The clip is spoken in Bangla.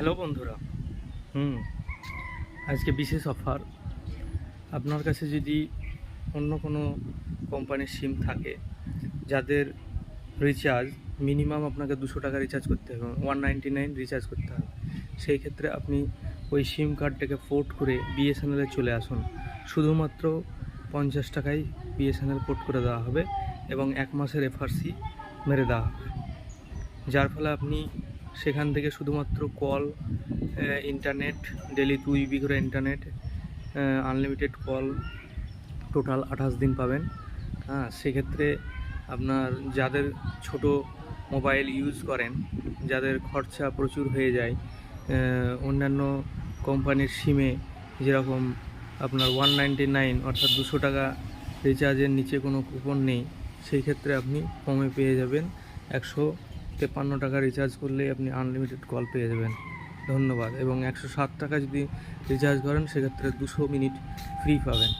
হ্যালো বন্ধুরা। হুম আজকে বিশেষ অফার। আপনার কাছে যদি অন্য কোনো কোম্পানির সিম থাকে, যাদের রিচার্জ মিনিমাম আপনাকে 200 টাকা রিচার্জ করতে হবে, 199 রিচার্জ করতে হবে, সেই ক্ষেত্রে আপনি ওই সিম কার্ডটাকে পোর্ট করে বিএসএনএলে চলে আসুন। শুধুমাত্র 50 টাকায় বিএসএনএল পোর্ট করে দেওয়া হবে এবং 1 মাসের এফআরসি মেরে দেওয়া হবে, যার ফলে আপনি সেখান থেকে শুধুমাত্র কল, ইন্টারনেট, ডেলি 2 GB করে ইন্টারনেট, আনলিমিটেড কল, টোটাল 28 দিন পাবেন। সেক্ষেত্রে আপনার যাদের ছোট মোবাইল ইউজ করেন, যাদের খরচা প্রচুর হয়ে যায়, অন্যান্য কোম্পানির সিমে যেরকম আপনার 199 অর্থাৎ 200 টাকা রিচার্জের নিচে কোনো কুপন নেই, সেই ক্ষেত্রে আপনি কমে পেয়ে যাবেন। 153 টাকা রিচার্জ করলেই আপনি আনলিমিটেড কল পেয়ে যাবেন। ধন্যবাদ। এবং 107 টাকা যদি রিচার্জ করেন, সেক্ষেত্রে 200 মিনিট ফ্রি পাবেন।